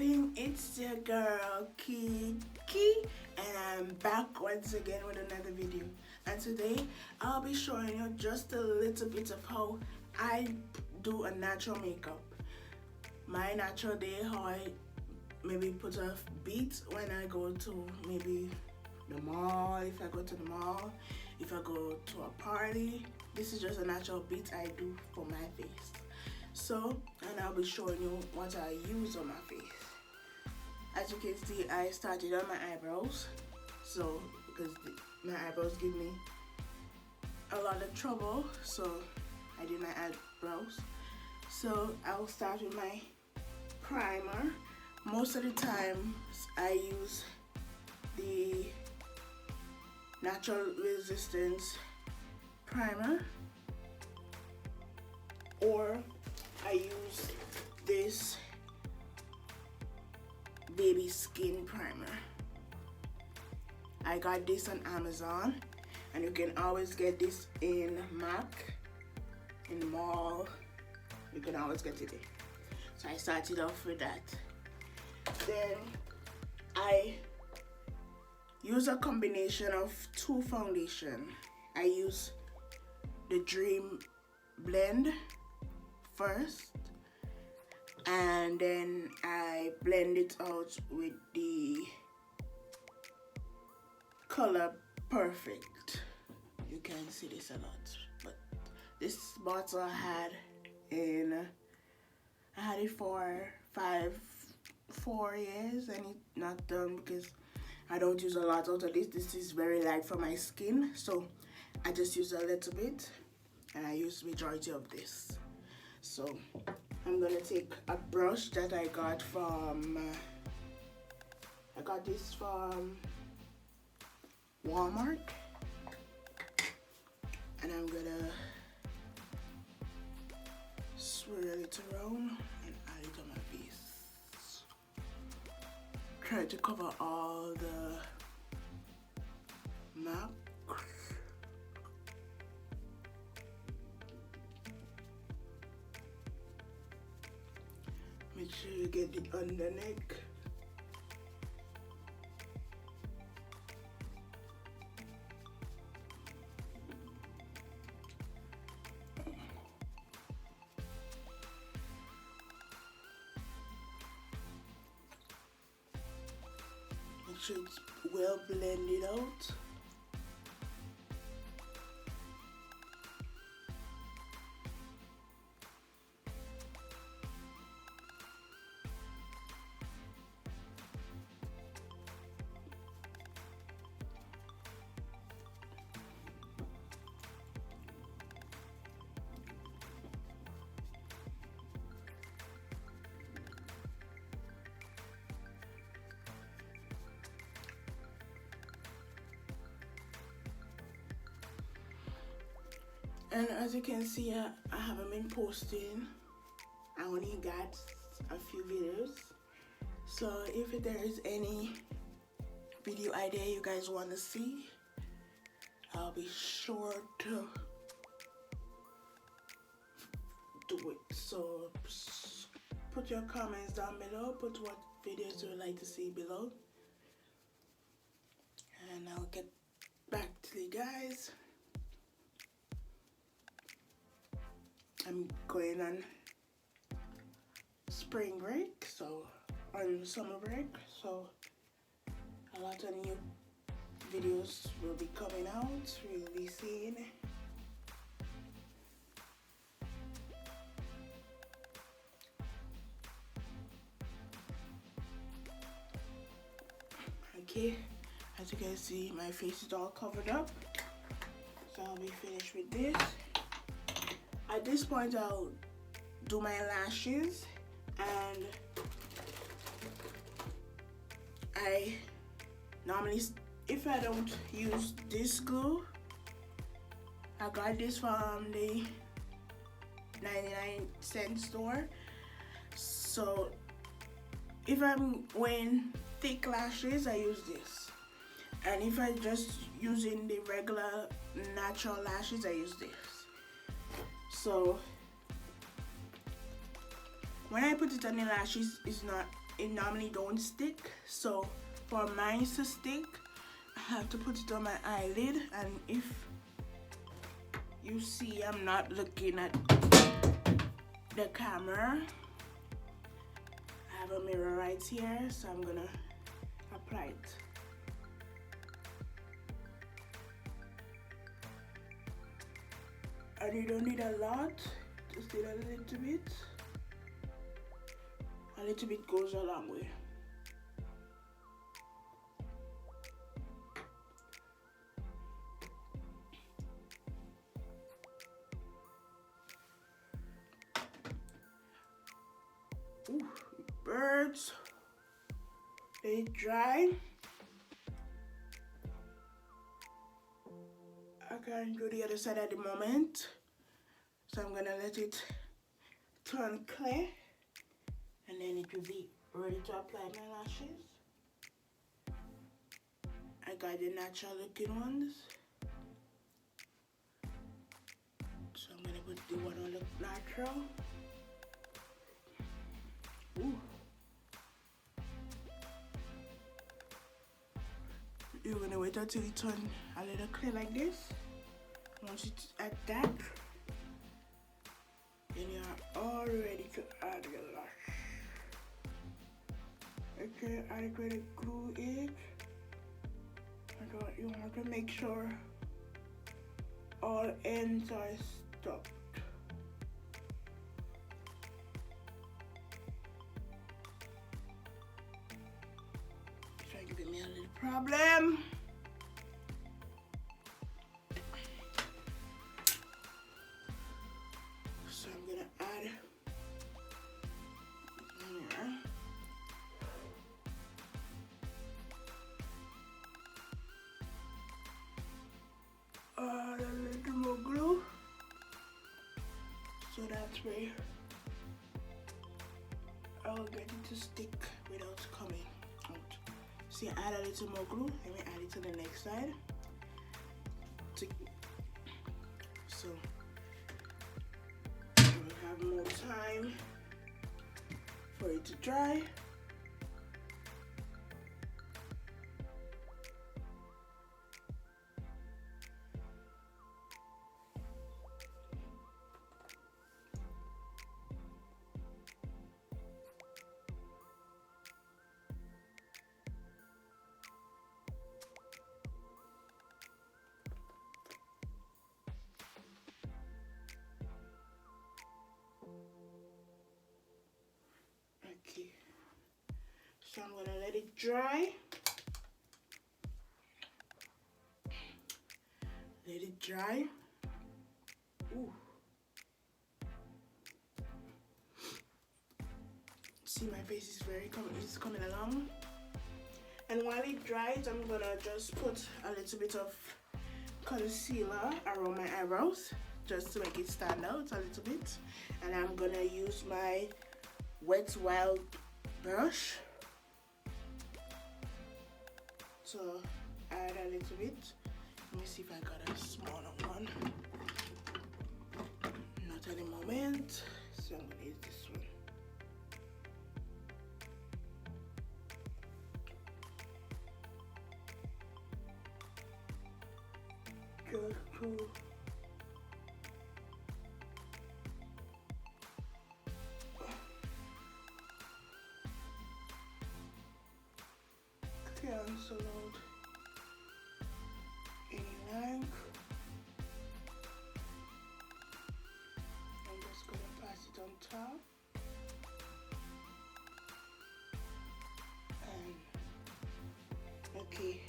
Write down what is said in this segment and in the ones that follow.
popping? It's your girl Kiki, and I'm back once again with another video. And today I'll be showing you just a little bit of how I do a natural makeup. My natural day, how I maybe put a beat when I go to maybe the mall, if I go to the mall, if I go to a party. This is just a natural beat I do for my face. So, and I'll be showing you what I use on my face. As you can see, I started on my eyebrows. So, because my eyebrows give me a lot of trouble, so I did my eyebrows. So, I'll start with my primer. Most of the time, I use the Natural Resistance primer, or I use this Baby Skin primer. I got this on Amazon, and you can always get this in MAC, in the mall. You can always get it there. So I started off with that. Then I use a combination of two foundation. I use the Dream Blend first, and then I blend it out with the Color Perfect. You can see this a lot, but this bottle I had it for 4 years, and it's not done because I don't use a lot out of this. This is very light for my skin, so I just use a little bit, and I use majority of this. So I'm gonna take a brush that I got from this from Walmart, and I'm gonna swirl it around and add it on my face. Try to cover all the marks. Make sure you get it on the neck. Make sure it's well blended out. And as you can see, I haven't been posting. I only got a few videos. So if there is any video idea you guys want to see, I'll be sure to do it. So put your comments down below. Put what videos you would like to see below. And I'll get back to you guys. I'm going on spring break, so on summer break, so a lot of new videos will be coming out. We'll be seeing. Okay, as you can see, my face is all covered up, so I'll be finished with this. At this point, I'll do my lashes, and I normally, if I don't use this glue, I got this from the 99-cent store. So if I'm wearing thick lashes, I use this, and if I just using the regular natural lashes, I use this. So when I put it on the lashes, it's not it normally don't stick. So for mine to stick, I have to put it on my eyelid, and if you see I'm not looking at the camera, I have a mirror right here, so I'm gonna apply it. And you don't need a lot, just need a little bit. A little bit goes a long way. Ooh, birds, they dry. I can't do the other side at the moment, so I'm gonna let it turn clear, and then it will be ready to apply my lashes. I got the natural looking ones, so I'm gonna put the one on the natural. Ooh. You're gonna wait until it turns a little clear like this. Once it's at that, then you're all ready to add your lash. Okay, I'm going to glue it. You want to make sure all ends are stuck. It's giving me a little problem. So I'm gonna add here. A little more glue, so that's where I'll get it to stick without coming out. See, I add a little more glue. Let me add it to the next side. So we'll have more time for it to dry. Okay, so I'm gonna let it dry. Let it dry. Ooh. See, my face is it's coming along. And while it dries, I'm gonna just put a little bit of concealer around my eyebrows, just to make it stand out a little bit. And I'm gonna use my Wet n Wild brush to add a little bit. Let me see if I got a smaller one. Not at the moment, so I'm gonna use this one. Just to cancel out any lag. I'm just gonna pass it on top, and okay,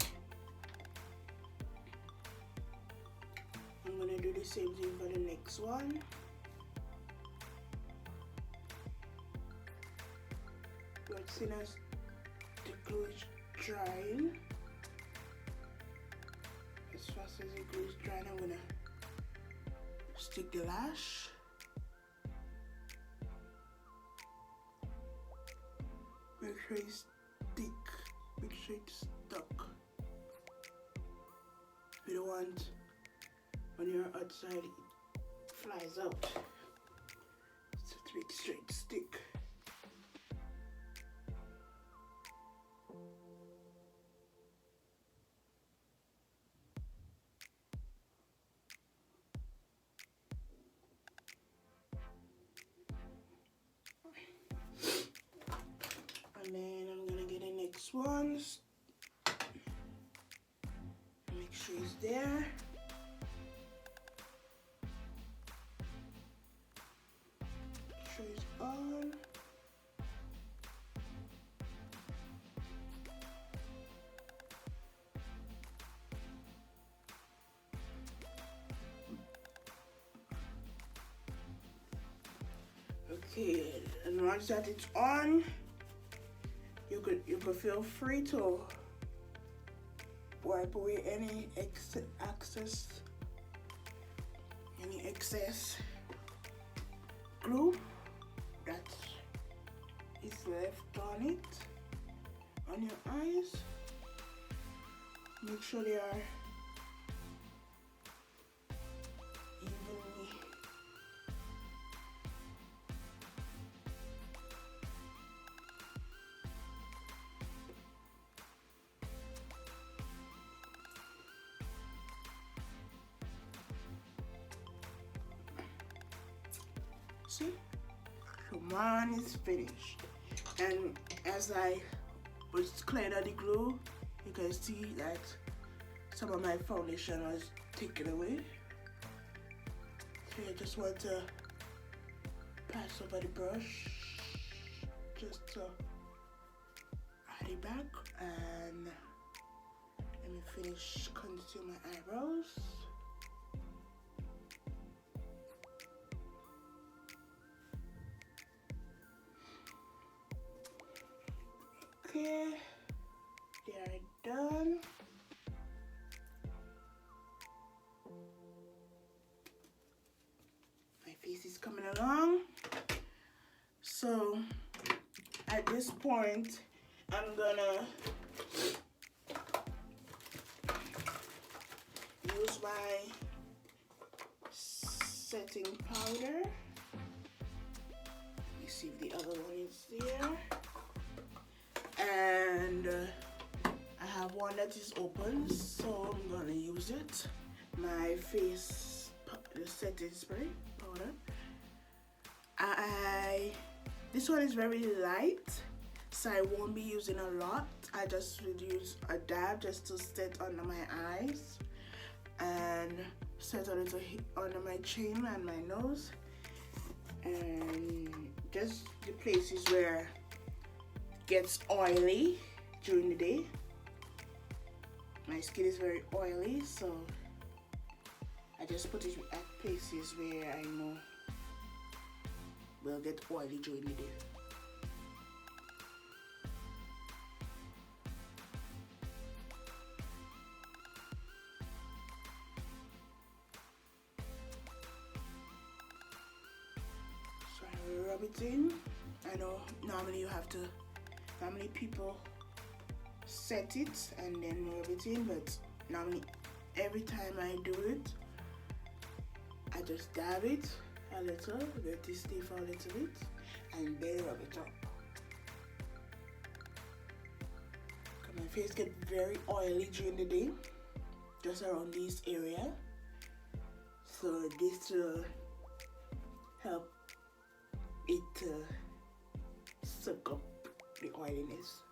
I'm gonna do the same thing for the next one. But soon as the glue is drying, as fast as the glue is drying, I'm gonna stick the lash. Make sure it's thick, make sure it's stuck. You don't want when you're outside it flies out. So to make sure it's stick. then I'm gonna get the next ones. Make sure it's there. Make sure it's on. Okay, and once that it's on, you could feel free to wipe away any excess glue that is left on it, on your eyes. Make sure they are evenly. See, so mine is finished, and as I was cleaning out the glue, you can see that some of my foundation was taken away. So I just want to pass over the brush just to add it back, and let me finish contour my eyebrows. Okay, they are done. My face is coming along. So at this point, I'm gonna use my setting powder. Let me see if the other one is there. And I have one that is open, so I'm gonna use it. My face, the setting spray powder. This one is very light, so I won't be using a lot. I just would use a dab just to set under my eyes and set a little under my chin and my nose, and just the places where gets oily during the day. My skin is very oily, so I just put it at places where I know will get oily during the day. So I rub it in. I know normally people set it and then rub it in, but normally every time I do it, I just dab it a little, let it stay for a little bit, and then rub it up. My face gets very oily during the day, just around this area, so this will help it suck up the oiliness.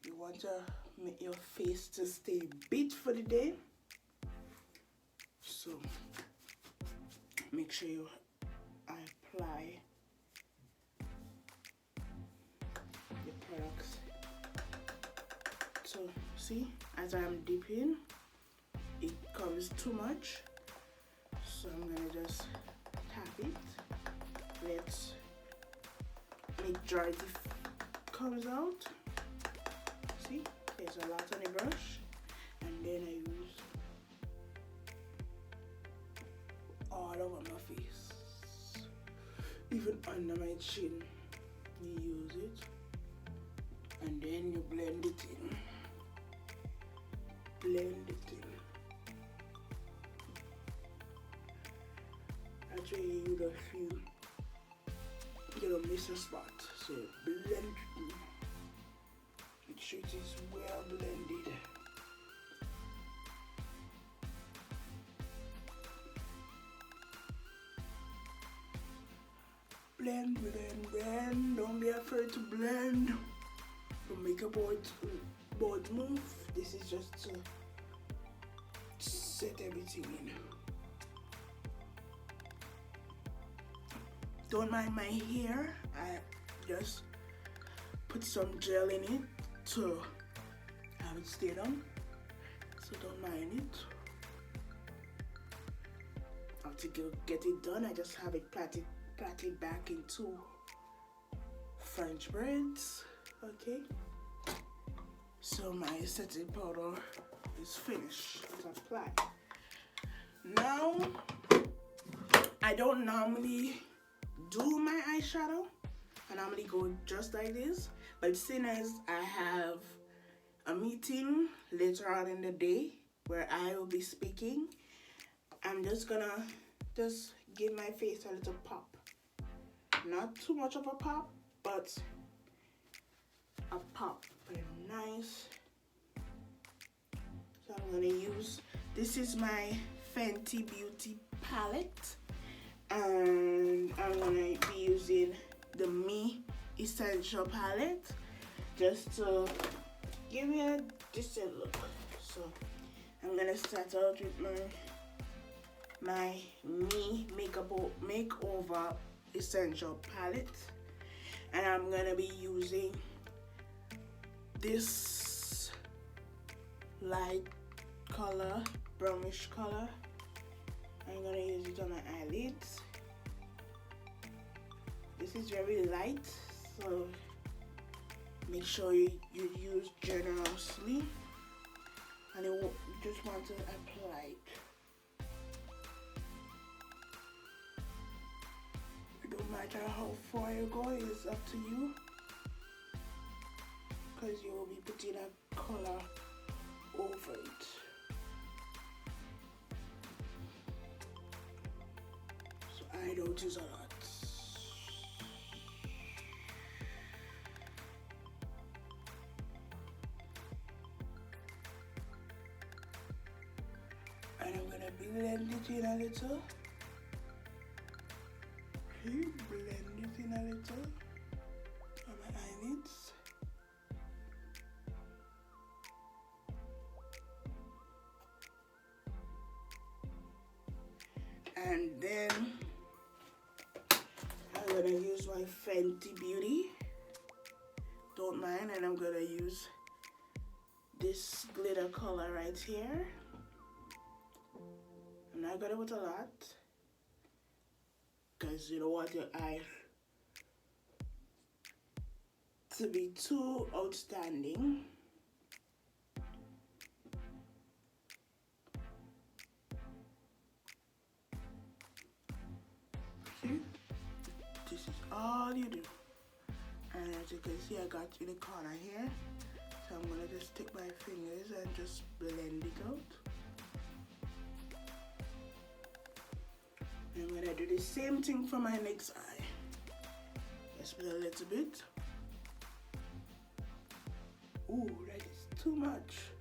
You want to make your face to stay beat for the day, so make sure you apply the products. So see, as I'm dipping, it comes too much, so I'm gonna just tap it. Let majority comes out. See, there's a lot on the brush, and then I use all over my face, even under my chin. You use it, and then you blend it in. Blend it in. Actually, you don't feel you're gonna miss a spot. So blend. Make sure it is well blended. Blend, blend, blend. Don't be afraid to blend. Don't make a board move. This is just to set everything in. Don't mind my hair. I just put some gel in it to have it stay down. So don't mind it. After get it done, I just have it plaited back into French braids. Okay. So my setting powder is finished. It's applied. Now, I don't normally do my eyeshadow. I normally go just like this. But seeing as I have a meeting later on in the day where I will be speaking, I'm just gonna give my face a little pop. Not too much of a pop, but a pop. Very nice. So I'm gonna use, this is my Fenty Beauty palette, and I'm gonna be using the Me Essential palette just to give me a decent look. So I'm gonna start out with my Me Makeover Essential palette, and I'm gonna be using this light color, brownish color. I'm gonna use it on my eyelids. This is very light, so make sure you use generously, and you just want to apply it. It don't matter how far you go, it's up to you, because you will be putting a color over it. So I don't use a lot. And I'm gonna blend it in a little. Okay, blend it in a little on my eyelids. And then I'm gonna use my Fenty Beauty. Don't mind, and I'm gonna use this glitter color right here. I'm not gonna put a lot, because you don't want your eye to be too outstanding. See? This is all you do. And as you can see, I got in the corner here. So I'm gonna just take my fingers and just blend it out. I'm gonna do the same thing for my next eye. Just with a little bit. Ooh, that is too much.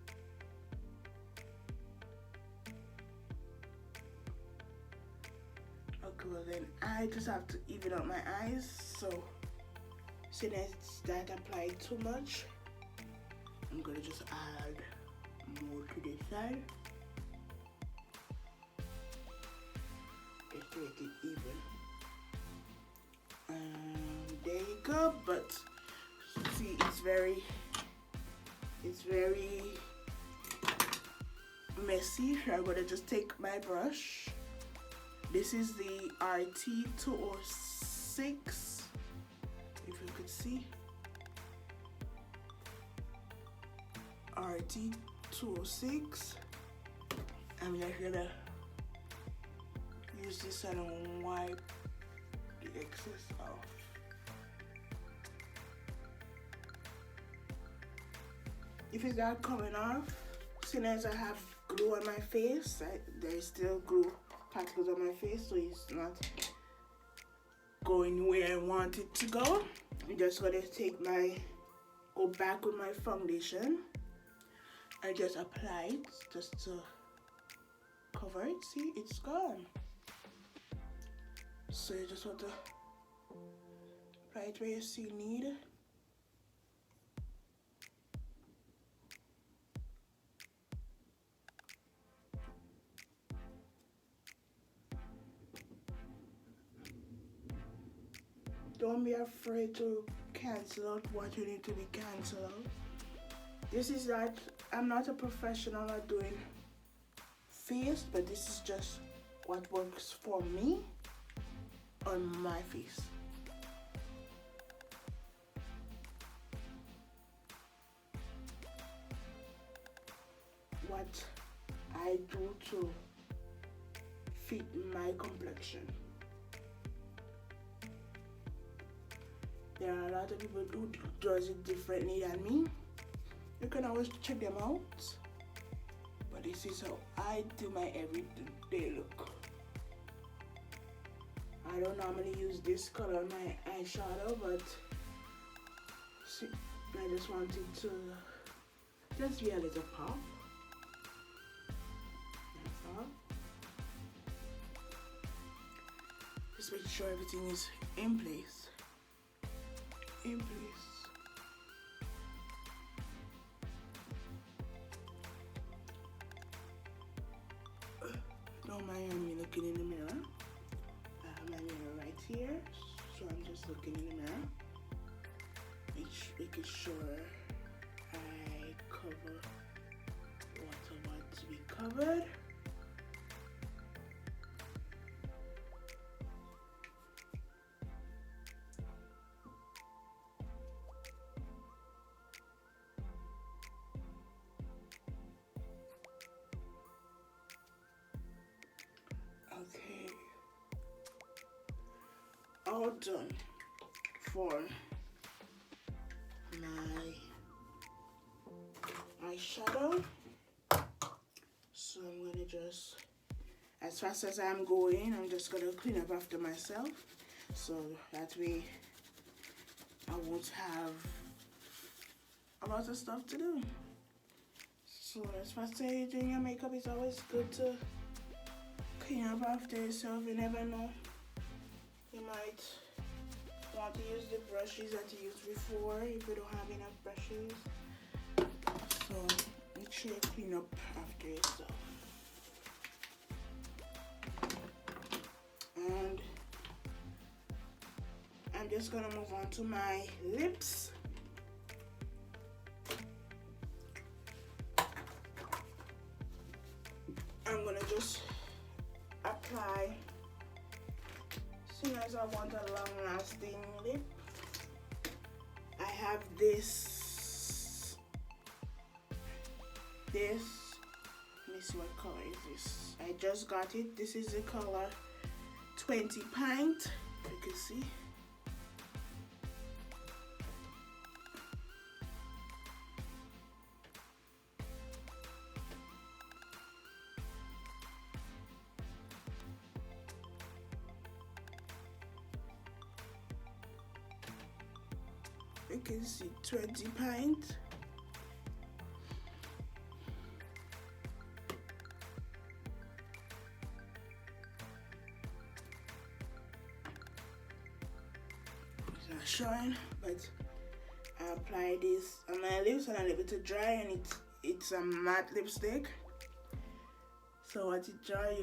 Okay, well then I just have to even out my eyes. So since that applied too much, I'm gonna just add more to this side. Just to make it even. There you go. But see, it's very messy. I'm gonna just take my brush. This is the RT206, if you could see. RT206. I'm just gonna use this and wipe the excess off. If it's not coming off, since as I have glue on my face, there is still glue particles on my face, so it's not going where I want it to go. I'm just gonna go back with my foundation and just apply it just to cover it. See, it's gone. So you just want to apply it where you see need. Don't be afraid to cancel out what you need to be canceled out. This is not, I'm not a professional at doing face, but this is just what works for me on my face. What I do to fit my complexion. There are a lot of people who does it differently than me. You can always check them out. But this is how I do my everyday look. I don't normally use this color on my eyeshadow, but see, I just wanted to just be a little pop. That's all. Just make sure everything is in place. In place. Don't mind me looking in the mirror. I have my mirror right here, so I'm just looking in the mirror, making sure I cover what I want to be covered. Okay, all done for my eyeshadow. So I'm gonna just, as fast as I'm going, I'm just gonna clean up after myself, so that way I won't have a lot of stuff to do. So as fast as you're doing your makeup, it's always good to clean up after yourself. You never know, you might want to use the brushes that you used before if you don't have enough brushes. So make sure you clean up after yourself. And I'm just gonna move on to my lips. I'm gonna just apply, seeing as I want a long-lasting lip. I have this, let me see what color is this. I just got it. This is the color 20 Pint, you can see. You can see 20 Pint. It's not showing, but I apply this on my lips and I leave it to dry, and it's a matte lipstick. So once it dry,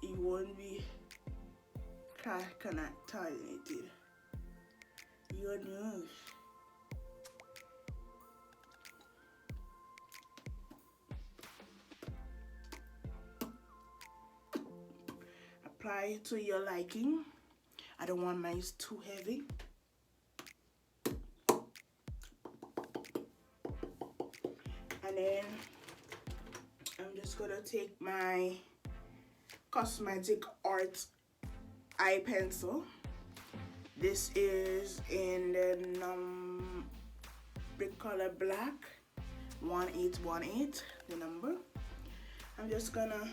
it won't be kind of tainted. Your nose. Apply to your liking. I don't want mine too heavy. And then I'm just gonna take my Cosmetic Art eye pencil. This is in the color black, 1818, the number. I'm just gonna,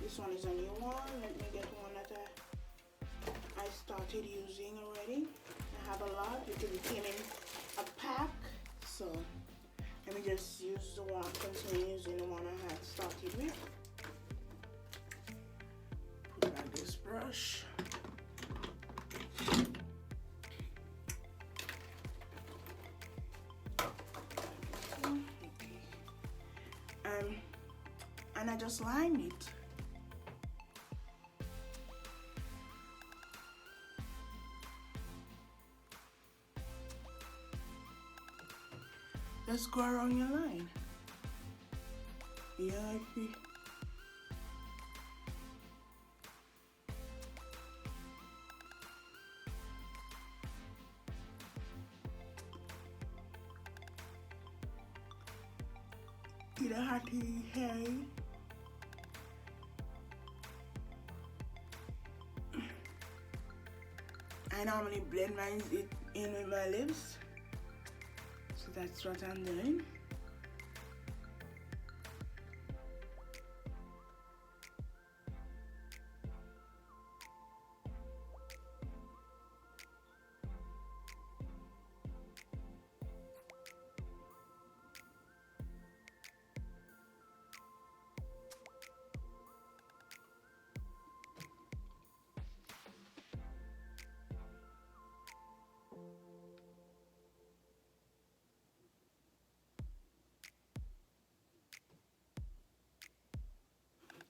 this one is a new one. Let me get one that I started started using already. I have a lot because it came in a pack. So let me just use the one, continue using the one I had started with. Put back this brush. And I just line it. Just go around your line. Yeah, I see. You don't have to hurry. I normally blend mine in with my lips. So that's what I'm doing.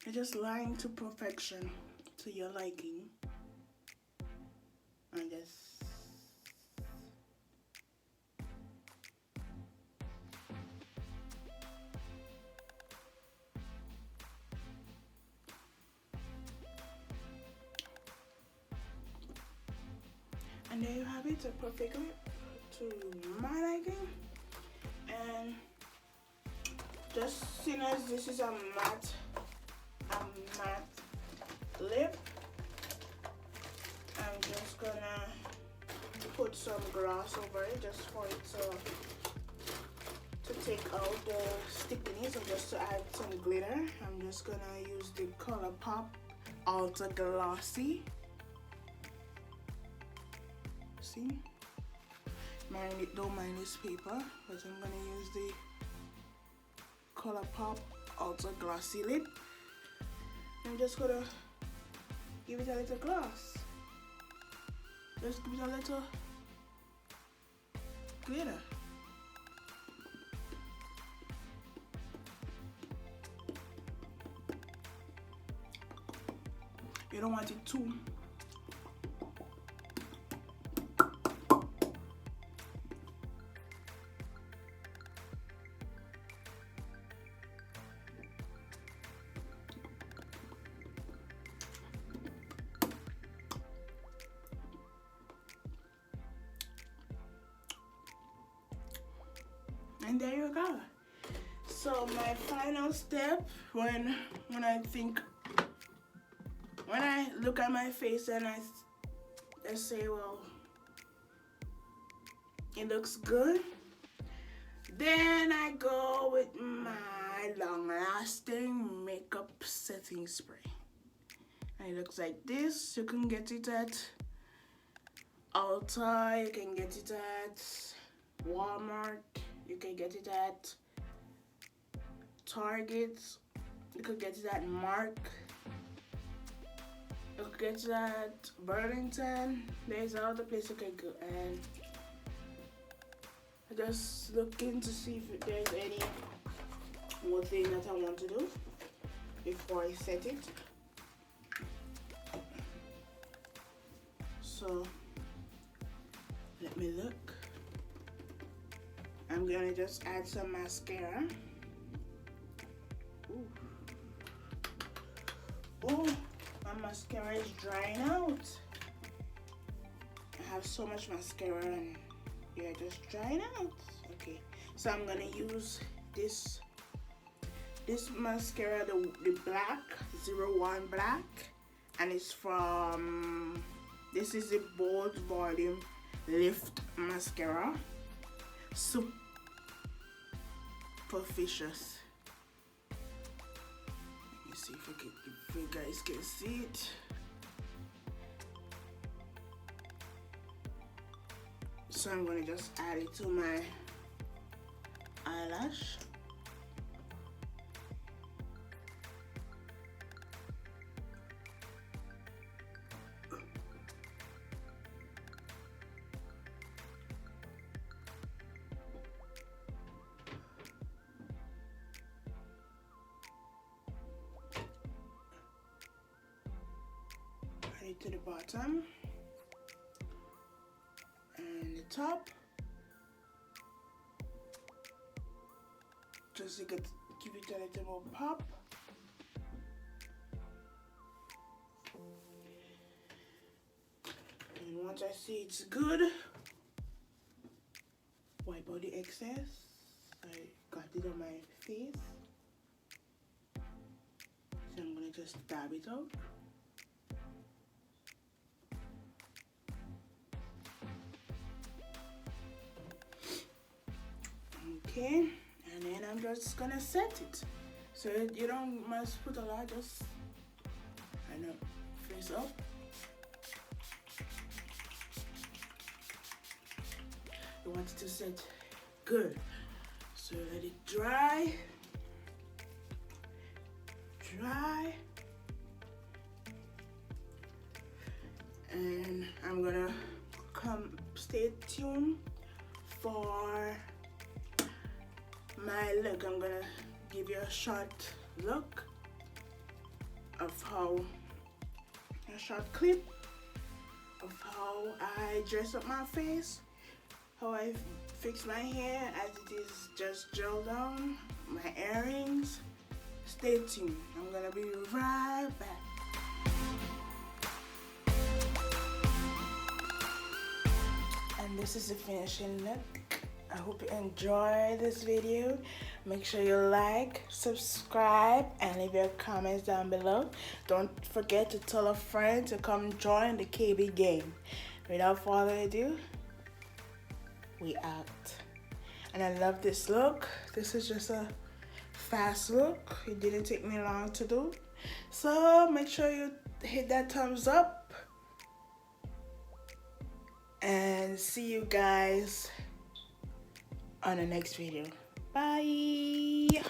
You're just line to perfection, to your liking. And just and there you have it, a perfect lip to my liking. And just seeing as this is a matte lip, I'm just gonna put some gloss over it just for it to take out the stickiness, or just to add some glitter. I'm just gonna use the ColourPop Ultra Glossy. See? Don't mind this paper, but I'm gonna use the ColourPop Ultra Glossy lip. I'm just gonna give it a little gloss. Just give it a little glitter. You don't want it too. And there you go. So my final step, when I look at my face and I say, well, it looks good, then I go with my long-lasting makeup setting spray. And it looks like this. You can get it at Ulta, you can get it at Walmart, you can get it at Target, you could get it at Mark, you could get it at Burlington. There's all the places you can go, and I just looking to see if there's any more thing that I want to do before I set it. So let me look. I'm gonna just add some mascara. Ooh. Oh, my mascara is drying out. I have so much mascara and yeah, just drying out. Okay, so I'm gonna use this mascara, the black 01 black, and it's from, this is the Bold Volume Lift Mascara. Superficious. Let me see if you guys can see it. So I'm gonna just add it to my eyelash. Add it to the bottom and the top. Just to give it a little more pop. And once I see it's good, wipe out the excess. I got it on my face. So I'm gonna just dab it out. Okay. And then I'm just gonna set it. So you don't must put a lot, just face up. You want it to set good. So let it dry. And I'm gonna stay tuned for my look. I'm gonna give you a short look of a short clip of how I dress up my face, how I fix my hair as it is just gel down, my earrings. Stay tuned. I'm gonna be right back. And this is the finishing look. I hope you enjoy this video. Make sure you like, subscribe, and leave your comments down below. Don't forget to tell a friend to come join the KB game. Without further ado, we out. And I love this look. This is just a fast look. It didn't take me long to do. So make sure you hit that thumbs up. And see you guys on the next video. Bye.